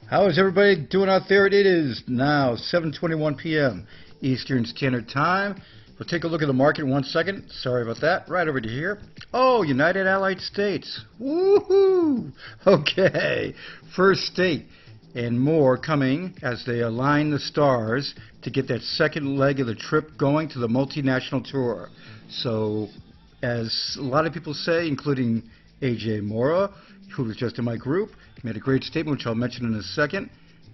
How is everybody doing out there? It is now 7:21 p.m. Eastern Standard Time. We'll take a look at the market in 1 second. Sorry about that. Right over to here. Oh, United Allied States. Woohoo! Okay. First state and more coming as they align the stars to get that second leg of the trip going to the multinational tour. So, as a lot of people say, including AJ Mora, who was just in my group, made a great statement, which I'll mention in a second.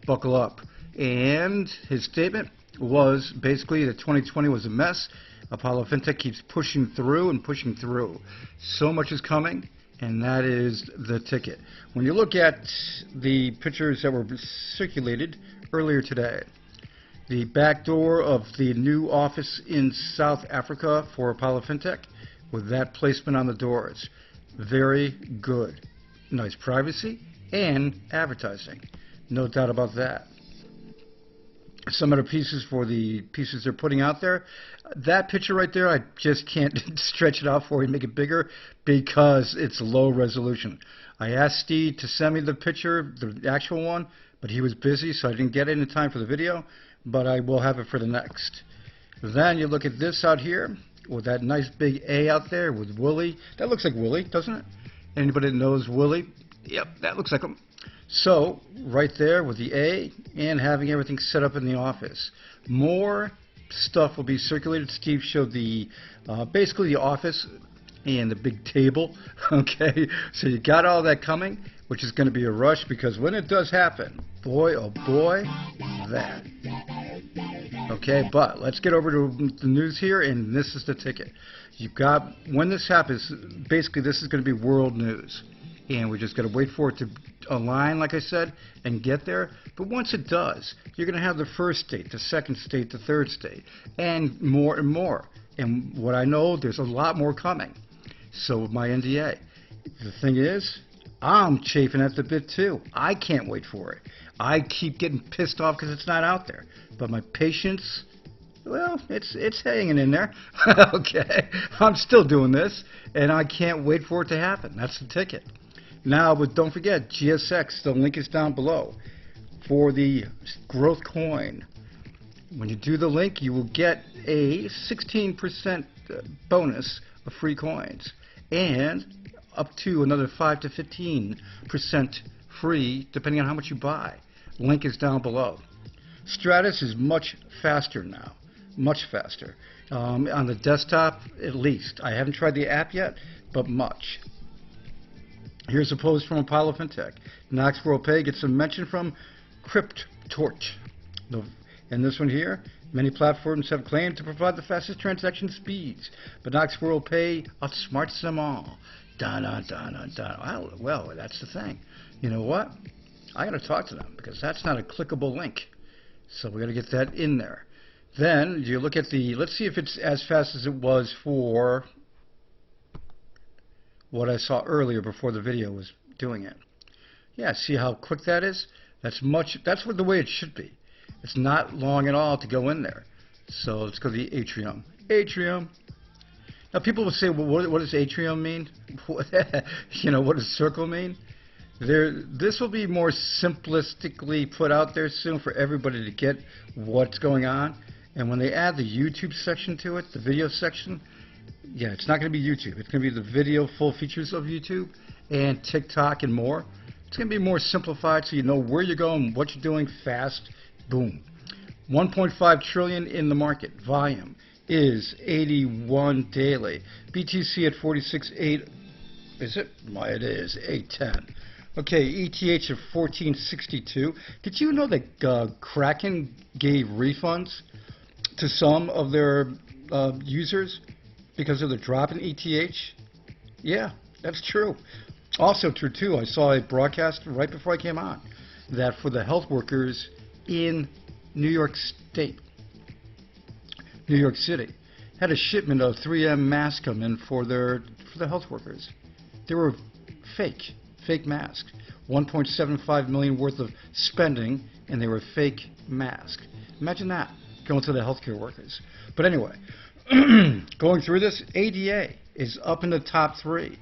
Buckle up. And his statement was basically that 2020 was a mess. Apollo Fintech keeps pushing through and pushing through. So much is coming, and that is the ticket. When you look at the pictures that were circulated earlier today, the back door of the new office in South Africa for Apollo Fintech, with that placement on the doors, very good. Nice privacy and advertising, no doubt about that. Some other pieces for the pieces they're putting out there. That picture right there, I just can't stretch it out for you and make it bigger because it's low resolution. I asked Steve to send me the picture, the actual one, but he was busy, so I didn't get it in time for the video, but I will have it for the next. Then you look at this out here with that nice big A out there with Willie. That looks like Willie, doesn't it? Anybody that knows Willie? Yep, that looks like him. So, right there with the A and having everything set up in the office. More stuff will be circulated. Steve showed the basically the office and the big table. Okay, so you got all that coming, which is going to be a rush because when it does happen, boy, oh boy, that. Okay, but let's get over to the news here, and this is the ticket. You've got, when this happens, basically this is going to be world news. And we just got to wait for it to align, like I said, and get there. But once it does, you're going to have the first state, the second state, the third state, and more and more. And what I know, there's a lot more coming. So with my NDA, the thing is, I'm chafing at the bit too. I can't wait for it. I keep getting pissed off because it's not out there. But my patience, well, it's hanging in there. Okay, I'm still doing this, and I can't wait for it to happen. That's the ticket. Now, but don't forget, GSX, the link is down below for the growth coin. When you do the link, you will get a 16% bonus of free coins and up to another 5 to 15% free, depending on how much you buy. Link is down below. Stratus is much faster now, much faster. On the desktop, at least. I haven't tried the app yet, but much. Here's a post from Apollo Fintech. Knox Pay gets some mention from CryptTorch. And this one here, many platforms have claimed to provide the fastest transaction speeds, but Knox Pay outsmarts them all. Well, that's the thing. You know what? I got to talk to them because that's not a clickable link. So we got to get that in there. Then you look at the, let's see if it's as fast as it was for what I saw earlier before the video was doing it. Yeah, see how quick that is? That's what the way it should be. It's not long at all to go in there. So let's go to the atrium. Atrium. Now people will say, well, what does atrium mean? You know, what does circle mean? This will be more simplistically put out there soon for everybody to get what's going on. And when they add the YouTube section to it, the video section, yeah, it's not going to be YouTube. It's going to be the video full features of YouTube and TikTok and more. It's going to be more simplified so you know where you're going, what you're doing fast. Boom. 1.5 trillion in the market. Volume is 81 daily. BTC at 46.8. Is it? Why, it is 810. Okay, ETH of 1462. Did you know that Kraken gave refunds to some of their users because of the drop in ETH? Yeah, that's true. Also true too, I saw a broadcast right before I came on that for the health workers in New York State, New York City, had a shipment of 3M masks come in for the health workers. They were fake masks. 1.75 million worth of spending, and they were fake masks. Imagine that going to the healthcare workers. But anyway, going through this, ADA is up in the top 3.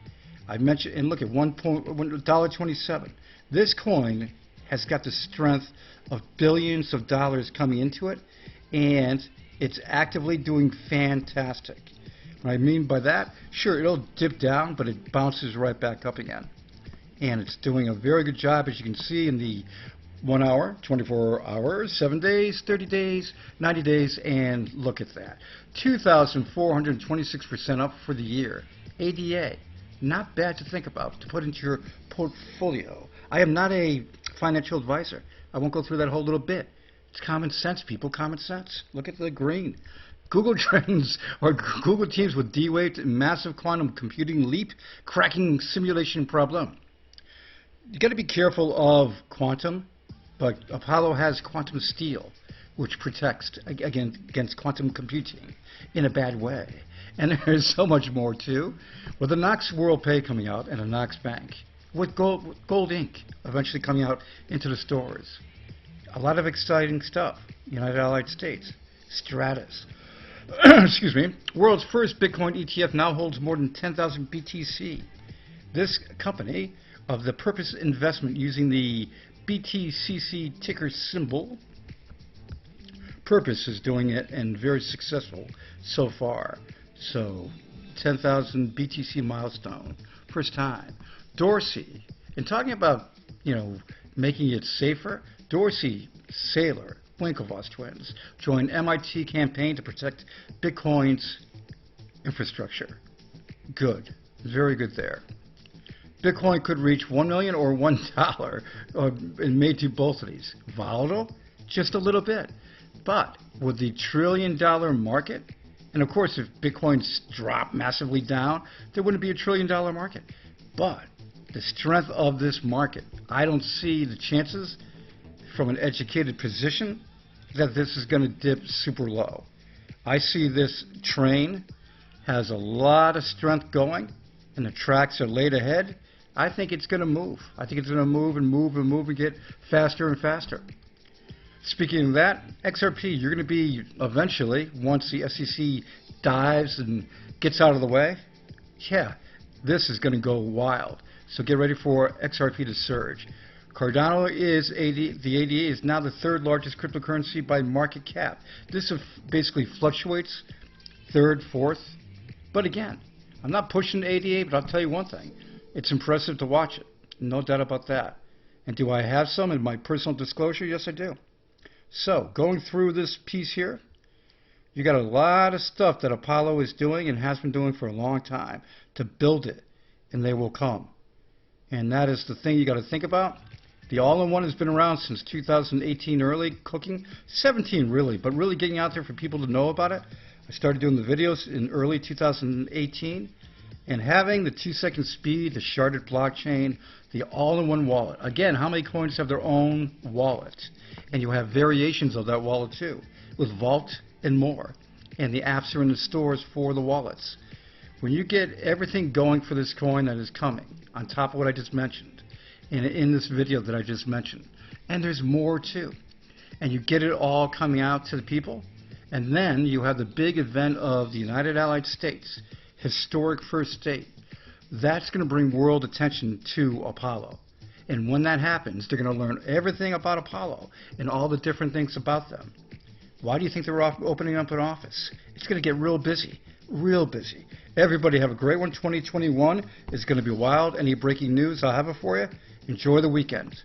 I mentioned, and look at $1.27. This coin has got the strength of billions of dollars coming into it, and it's actively doing fantastic. What I mean by that, sure, it'll dip down, but it bounces right back up again. And it's doing a very good job, as you can see, in the 1 hour, 24 hours, 7 days, 30 days, 90 days, and look at that. 2,426% up for the year. ADA. Not bad to think about, to put into your portfolio. I am not a financial advisor. I won't go through that whole little bit. It's common sense, people, common sense. Look at the green. Google trends or Google teams with D-Wave massive quantum computing leap cracking simulation problem. You got to be careful of quantum, but Apollo has quantum steel, which protects against quantum computing in a bad way. And there's so much more too. With the Knox World Pay coming out and a Knox Bank, with Gold Ink eventually coming out into the stores. A lot of exciting stuff. United Allied States, STRATUS. Excuse me. World's first Bitcoin ETF now holds more than 10,000 BTC. This company of the purpose investment using the BTCC ticker symbol. Purpose is doing it and very successful so far. So 10,000 BTC milestone, first time. Dorsey, and talking about, making it safer, Dorsey, Saylor, Winklevoss twins joined MIT campaign to protect Bitcoin's infrastructure. Good, very good there. Bitcoin could reach 1 million or $1, and may do both of these. Volatile, just a little bit, but with the $1 trillion market. And of course, if Bitcoin's dropped massively down, there wouldn't be $1 trillion market. But the strength of this market, I don't see the chances from an educated position that this is going to dip super low. I see this train has a lot of strength going, and the tracks are laid ahead. I think it's going to move. I think it's going to move and move and move and get faster and faster. Speaking of that, XRP, you're going to be eventually, once the SEC dives and gets out of the way, yeah, this is going to go wild. So get ready for XRP to surge. Cardano is the ADA is now the third largest cryptocurrency by market cap. This basically fluctuates, third, fourth. But again, I'm not pushing the ADA, but I'll tell you one thing. It's impressive to watch it. No doubt about that. And do I have some in my personal disclosure? Yes, I do. So, going through this piece here, you got a lot of stuff that Apollo is doing and has been doing for a long time to build it, and they will come. And that is the thing you got to think about. The all-in-one has been around since 2018 early, cooking, 17 really, but really getting out there for people to know about it. I started doing the videos in early 2018, and having the 2-second speed, the sharded blockchain, the all-in-one wallet. Again, how many coins have their own wallet? And you have variations of that wallet too, with Vault and more. And the apps are in the stores for the wallets. When you get everything going for this coin that is coming, on top of what I just mentioned, and in this video that I just mentioned, and there's more too, and you get it all coming out to the people, and then you have the big event of the United Allied States, historic first state. That's going to bring world attention to Apollo. And when that happens, they're going to learn everything about Apollo and all the different things about them. Why do you think they're opening up an office? It's going to get real busy, real busy. Everybody have a great one. 2021 is going to be wild. Any breaking news, I'll have it for you. Enjoy the weekend.